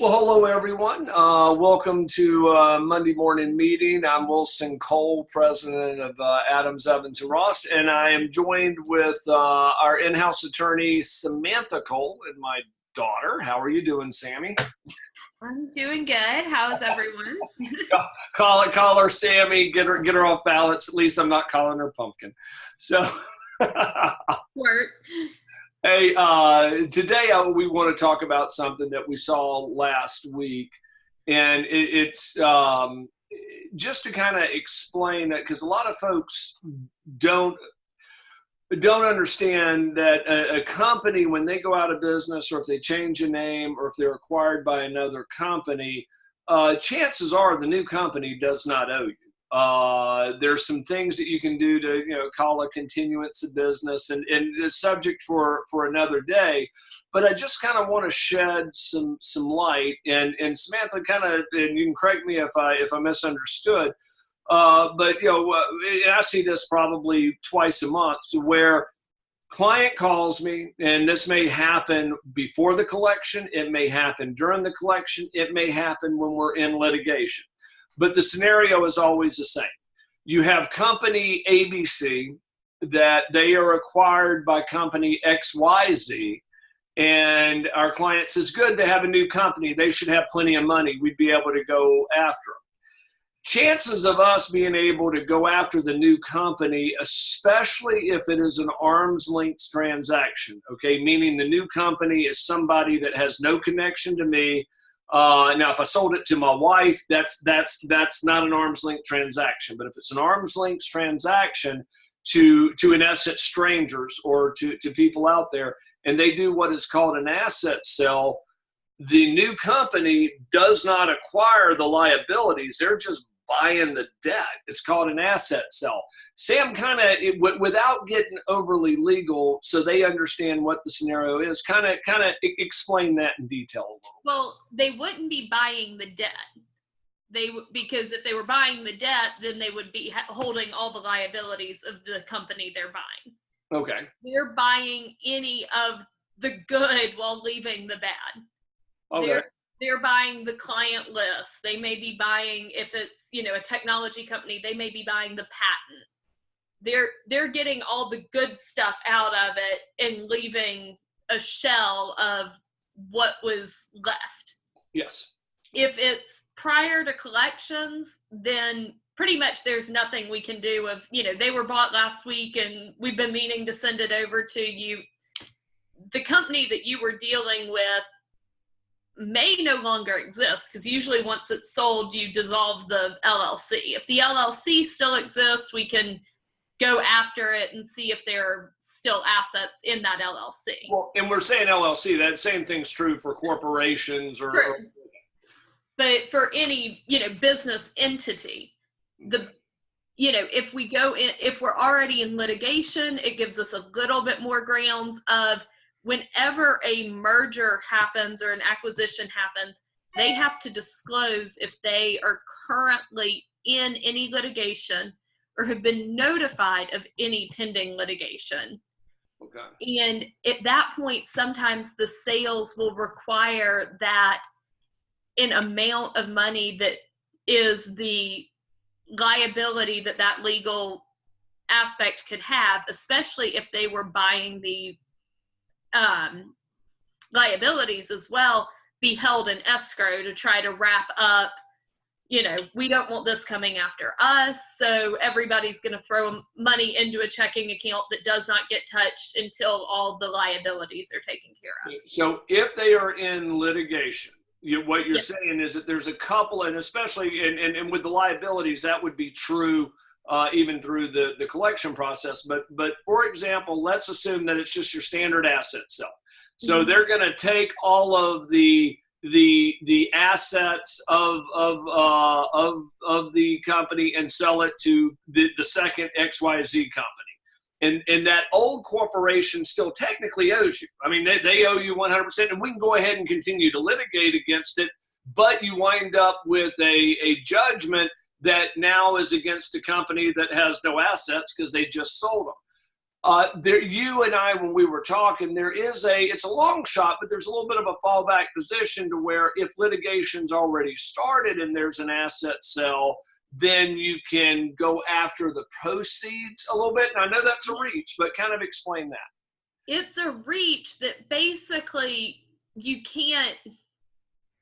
Well, hello, everyone. Welcome to Monday morning meeting. I'm Wilson Cole, president of Adams, Evans, and Ross, and I am joined with our in-house attorney, Samantha Cole, and my daughter. How are you doing, Sammy? I'm doing good. How's everyone? Call her Sammy. Get her off balance. At least I'm not calling her Pumpkin. So. Work. Hey, today we want to talk about something that we saw last week, and it's just to kind of explain it, because a lot of folks don't understand that a company, when they go out of business, or if they change a name, or if they're acquired by another company, chances are the new company does not owe you. There's some things that you can do to, call a continuance of business, and it's subject for another day. But I just kind of want to shed some light, and Samantha, and you can correct me if I misunderstood. But I see this probably twice a month, where client calls me, and this may happen before the collection, it may happen during the collection, it may happen when we're in litigation. But the scenario is always the same. You have company ABC that they are acquired by company XYZ, and our client says, good, they have a new company. They should have plenty of money. We'd be able to go after them. Chances of us being able to go after the new company, especially if it is an arm's length transaction, okay, meaning the new company is somebody that has no connection to me. Now, if I sold it to my wife, that's not an arm's length transaction. But if it's an arm's length transaction to in essence strangers, or to people out there, and they do what is called an asset sale, the new company does not acquire the liabilities. They're just buying the debt. It's called an asset sale. Sam, without getting overly legal, so they understand what the scenario is, kind of explain that in detail a little. Well, they wouldn't be buying the debt. Because if they were buying the debt, then they would be holding all the liabilities of the company they're buying. Okay. They're buying any of the good while leaving the bad. Okay. They're buying the client list. They may be buying, if it's, a technology company, they may be buying the patent. They're getting all the good stuff out of it and leaving a shell of what was left. Yes. If it's prior to collections, then pretty much there's nothing we can do. They were bought last week and we've been meaning to send it over to you. The company that you were dealing with may no longer exist, because usually once it's sold, you dissolve the LLC. If the LLC still exists, we can go after it and see if there are still assets in that LLC. Well, and we're saying LLC, that same thing's true for corporations or but for any, business entity, if we go in, if we're already in litigation, it gives us a little bit more grounds of whenever a merger happens or an acquisition happens, they have to disclose if they are currently in any litigation or have been notified of any pending litigation. Okay. And at that point, sometimes the sales will require that an amount of money that is the liability that legal aspect could have, especially if they were buying the liabilities as well, be held in escrow to try to wrap up. We don't want this coming after us, so everybody's going to throw money into a checking account that does not get touched until all the liabilities are taken care of. So if they are in litigation, what you're Yes. saying is that there's a couple, and especially and with the liabilities, that would be true even through the collection process. But for example, let's assume that it's just your standard asset sale. So Mm-hmm. they're going to take all of the assets of the company and sell it to the second XYZ company. And that old corporation still technically owes you. I mean, they owe you 100%, and we can go ahead and continue to litigate against it, but you wind up with a judgment that now is against a company that has no assets because they just sold them. You and I, when we were talking, it's a long shot, but there's a little bit of a fallback position to where if litigation's already started and there's an asset sale, then you can go after the proceeds a little bit. And I know that's a reach, but kind of explain that. It's a reach that basically you can't,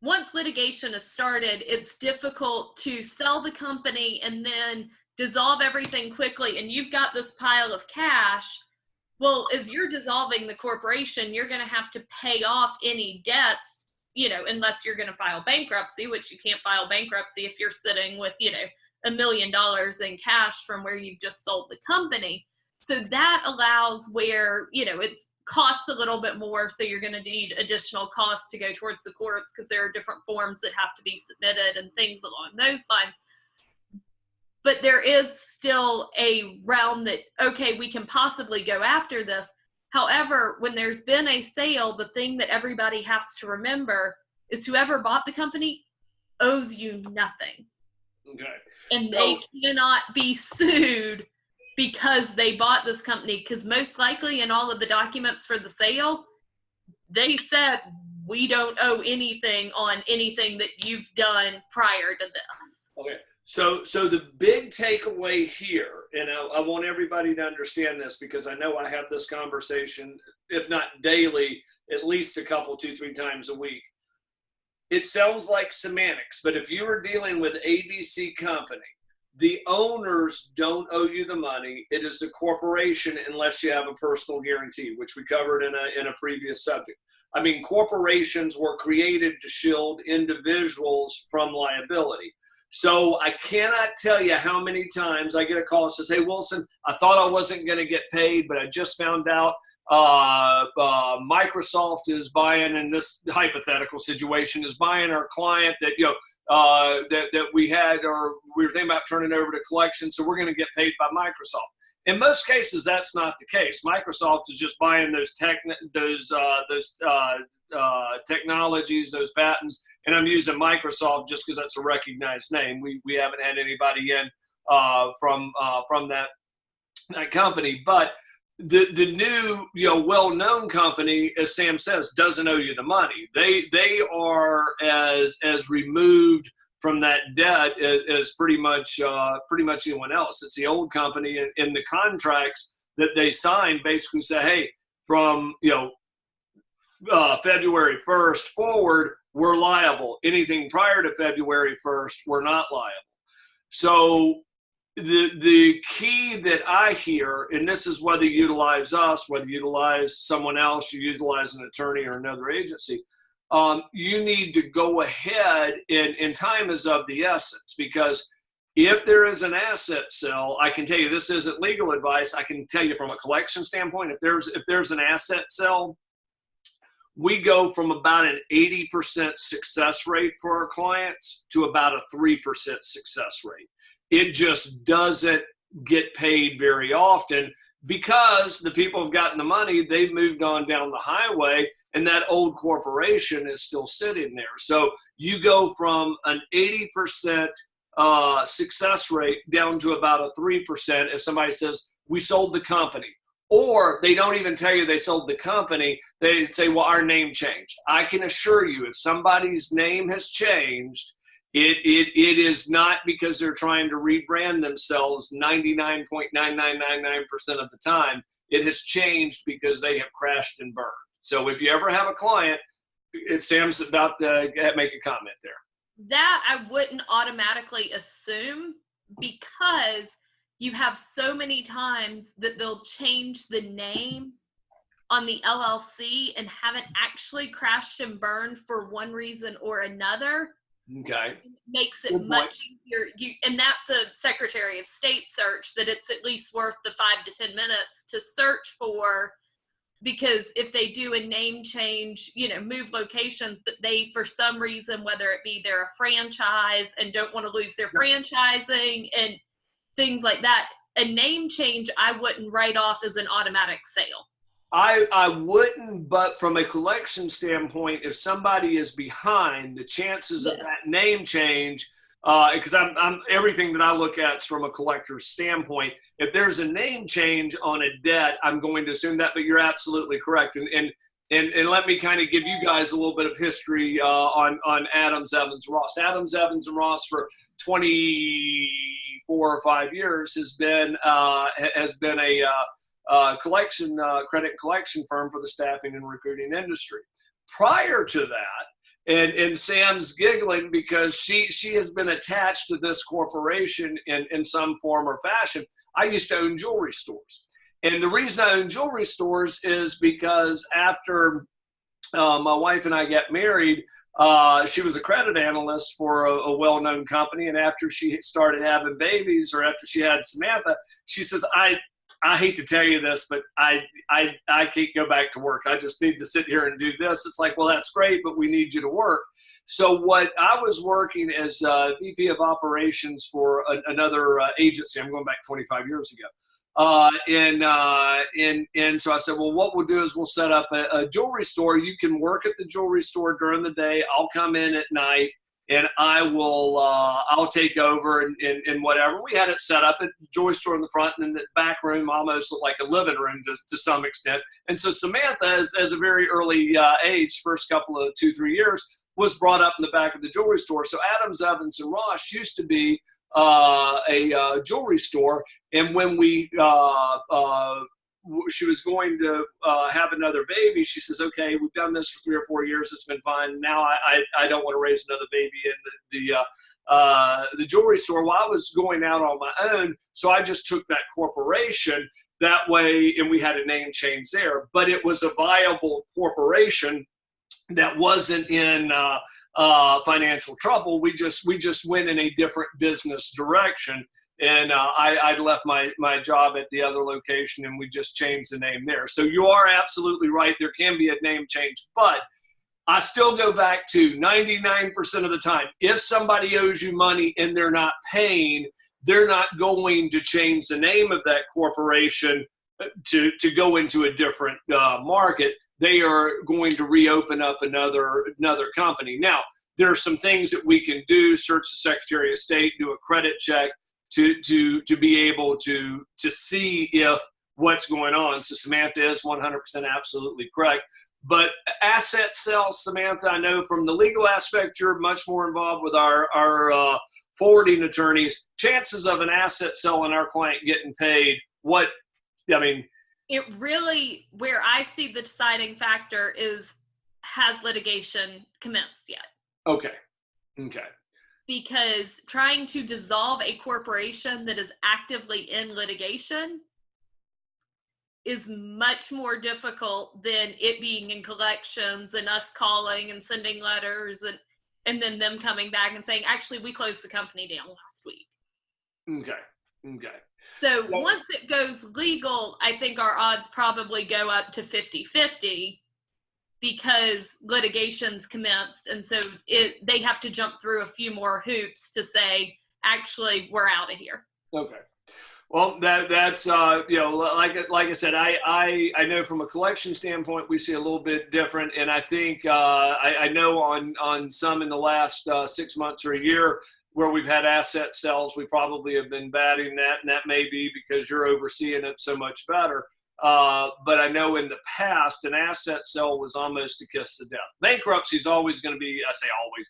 once litigation is started, it's difficult to sell the company and then dissolve everything quickly, and you've got this pile of cash. Well, as you're dissolving the corporation, you're going to have to pay off any debts, unless you're going to file bankruptcy, which you can't file bankruptcy if you're sitting with, $1 million in cash from where you've just sold the company. So that allows where, it's costs a little bit more. So you're going to need additional costs to go towards the courts because there are different forms that have to be submitted and things along those lines. But there is still a realm that, okay, we can possibly go after this. However, when there's been a sale, the thing that everybody has to remember is whoever bought the company owes you nothing. Okay. And they cannot be sued because they bought this company, because most likely in all of the documents for the sale, they said, we don't owe anything on anything that you've done prior to this. Okay. So the big takeaway here, and I want everybody to understand this because I know I have this conversation, if not daily, at least a couple, 2-3 times a week. It sounds like semantics, but if you were dealing with ABC company, the owners don't owe you the money. It is a corporation unless you have a personal guarantee, which we covered in a previous subject. I mean, corporations were created to shield individuals from liability. So I cannot tell you how many times I get a call that says, hey, Wilson, I thought I wasn't going to get paid, but I just found out Microsoft is buying, in this hypothetical situation, is buying our client that, that we had, or we were thinking about turning over to collection, so we're going to get paid by Microsoft. In most cases, that's not the case. Microsoft is just buying those technologies, those patents, and I'm using Microsoft just because that's a recognized name. We haven't had anybody in from that company, but the new well-known company, as Sam says, doesn't owe you the money. They are as removed from that debt as pretty much anyone else. It's the old company, and the contracts that they signed basically say, hey, from February 1st forward, we're liable. Anything prior to February 1st, we're not liable. So the key that I hear, and this is whether you utilize us, whether you utilize someone else, you utilize an attorney or another agency, you need to go ahead, and time is of the essence, because if there is an asset sale, I can tell you, this isn't legal advice, I can tell you from a collection standpoint, if there's an asset sale, we go from about an 80% success rate for our clients to about a 3% success rate. It just doesn't get paid very often because the people have gotten the money, they've moved on down the highway, and that old corporation is still sitting there. So you go from an 80% success rate down to about a 3% if somebody says, we sold the company. Or they don't even tell you they sold the company. They say, well, our name changed. I can assure you, if somebody's name has changed, it is not because they're trying to rebrand themselves 99.9999% of the time. It has changed because they have crashed and burned. So if you ever have a client, Sam's about to make a comment there. That I wouldn't automatically assume, because you have so many times that they'll change the name on the LLC and haven't actually crashed and burned for one reason or another. Okay. It makes it much easier. And that's a Secretary of State search that it's at least worth the 5 to 10 minutes to search for, because if they do a name change, move locations, but they, for some reason, whether it be they're a franchise and don't want to lose their franchising and things like that, a name change I wouldn't write off as an automatic sale. I wouldn't, but from a collection standpoint, if somebody is behind, the chances of that name change because I'm everything that I look at is from a collector's standpoint. If there's a name change on a debt, I'm going to assume that, but you're absolutely correct. And let me kind of give you guys a little bit of history on Adams, Evans, Ross. Adams, Evans, and Ross for 24 or 5 years has been a credit collection firm for the staffing and recruiting industry. Prior to that, and Sam's giggling because she has been attached to this corporation in some form or fashion. I used to own jewelry stores. And the reason I own jewelry stores is because after my wife and I got married, she was a credit analyst for a well-known company. And after she started having babies, or after she had Samantha, she says, I hate to tell you this, but I can't go back to work. I just need to sit here and do this. It's like, well, that's great, but we need you to work. So what I was working as VP of operations for another agency. I'm going back 25 years ago. And so I said, well, what we'll do is we'll set up a jewelry store. You can work at the jewelry store during the day. I'll come in at night. And I'll take over and whatever. We had it set up at the jewelry store in the front, and then the back room almost looked like a living room to some extent. And so Samantha, as a very early age, first couple of 2-3 years, was brought up in the back of the jewelry store. So Adams, Evans, and Ross used to be a jewelry store. And when she was going to have another baby, she says, okay, we've done this for 3 or 4 years. It's been fine. Now I don't want to raise another baby in the jewelry store. Well, I was going out on my own, so I just took that corporation that way, and we had a name change there. But it was a viable corporation that wasn't in financial trouble. We just went in a different business direction. And I'd left my job at the other location, and we just changed the name there. So you are absolutely right. There can be a name change, but I still go back to 99% of the time. If somebody owes you money and they're not paying, they're not going to change the name of that corporation to go into a different market. They are going to reopen up another company. Now, there are some things that we can do: search the Secretary of State, do a credit check, to be able to see if what's going on. So Samantha is 100% absolutely correct. But asset sales, Samantha, I know from the legal aspect, you're much more involved with our forwarding attorneys. Chances of an asset sale and our client getting paid, it really, where I see the deciding factor is, has litigation commenced yet? Okay. Because trying to dissolve a corporation that is actively in litigation is much more difficult than it being in collections and us calling and sending letters and then them coming back and saying, actually, we closed the company down last week. Okay. So once it goes legal, I think our odds probably go up to 50-50. Because litigation's commenced, and so they have to jump through a few more hoops to say, actually, we're out of here. Okay. Well, that's like I said, I know from a collection standpoint we see a little bit different, and I think I know on some in the last 6 months or a year where we've had asset sales, we probably have been batting that, and that may be because you're overseeing it so much better. But I know in the past, an asset sale was almost a kiss of death. Bankruptcy is always going to be, I say always,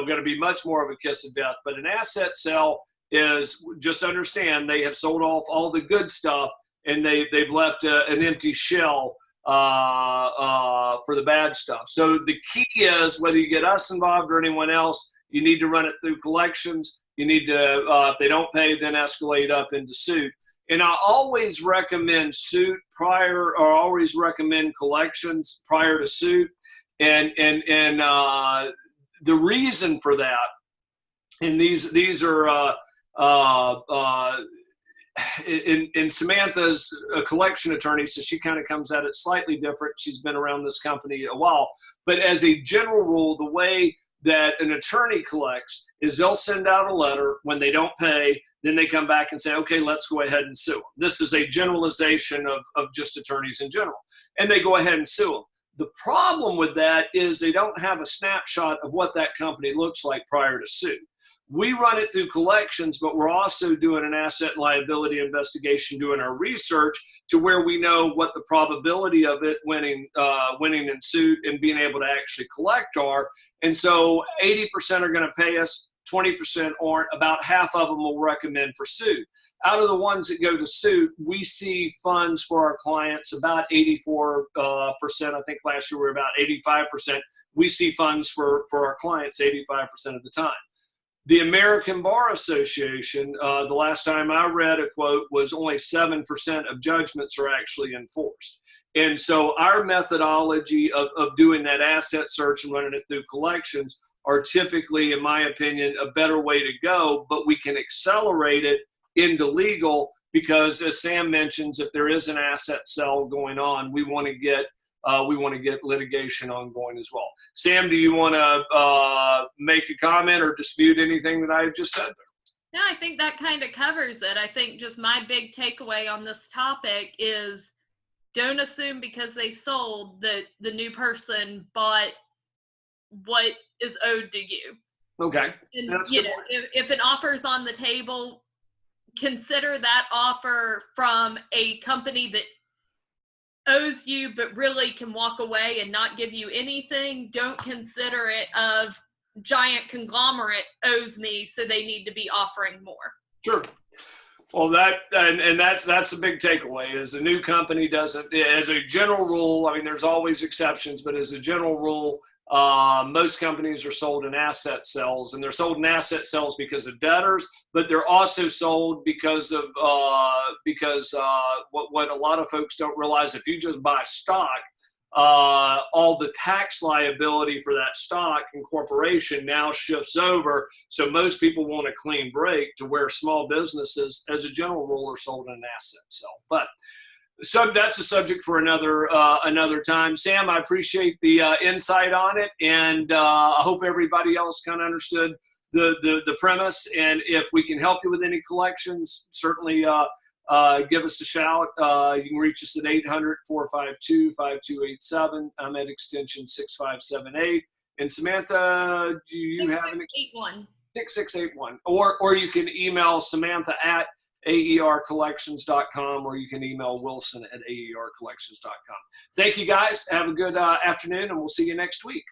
going to be much more of a kiss of death. But an asset sale is, just understand, they have sold off all the good stuff, and they've left an empty shell for the bad stuff. So the key is, whether you get us involved or anyone else, you need to run it through collections. You need to, if they don't pay, then escalate up into suit. And I always recommend suit prior, or always recommend collections prior to suit. And the reason for that, and these are in Samantha's a collection attorney, so she kind of comes at it slightly different. She's been around this company a while, but as a general rule, the way that an attorney collects is they'll send out a letter when they don't pay. Then they come back and say, okay, let's go ahead and sue them. This is a generalization of just attorneys in general. And they go ahead and sue them. The problem with that is they don't have a snapshot of what that company looks like prior to sue. We run it through collections, but we're also doing an asset and liability investigation, doing our research to where we know what the probability of it winning in suit and being able to actually collect are. And so 80% are going to pay us, 20% aren't. About half of them will recommend for suit. Out of the ones that go to suit, we see funds for our clients about 84%. I think last year we were about 85%. We see funds for our clients 85% of the time. The American Bar Association, the last time I read a quote, was only 7% of judgments are actually enforced. And so our methodology of doing that asset search and running it through collections are typically, in my opinion, a better way to go, but we can accelerate it into legal because, as Sam mentions, if there is an asset sale going on, we want to get litigation ongoing as well. Sam, do you want to make a comment or dispute anything that I just said there? No, I think that kind of covers it. I think just my big takeaway on this topic is don't assume because they sold that the new person bought what is owed to you. Okay. And you know, if an offer is on the table, consider that offer from a company that owes you but really can walk away and not give you anything. Don't consider it of giant conglomerate owes me, so they need to be offering more. Sure. Well, that's a big takeaway is the new company doesn't, as a general rule, I mean, there's always exceptions, but as a general rule, most companies are sold in asset sales, and they're sold in asset sales because of debtors, but they're also sold because of what a lot of folks don't realize. If you just buy stock, all the tax liability for that stock and corporation now shifts over. So most people want a clean break to where small businesses, as a general rule, are sold in an asset sale. But so that's a subject for another time. Sam, I appreciate the insight on it, and I hope everybody else kind of understood the premise. And if we can help you with any collections, certainly give us a shout. You can reach us at 800-452-5287. I'm at extension 6578. And Samantha, do you have an 6681? Or you can email Samantha at aercollections.com, or you can email Wilson at aercollections.com. Thank you guys. Have a good afternoon, and we'll see you next week.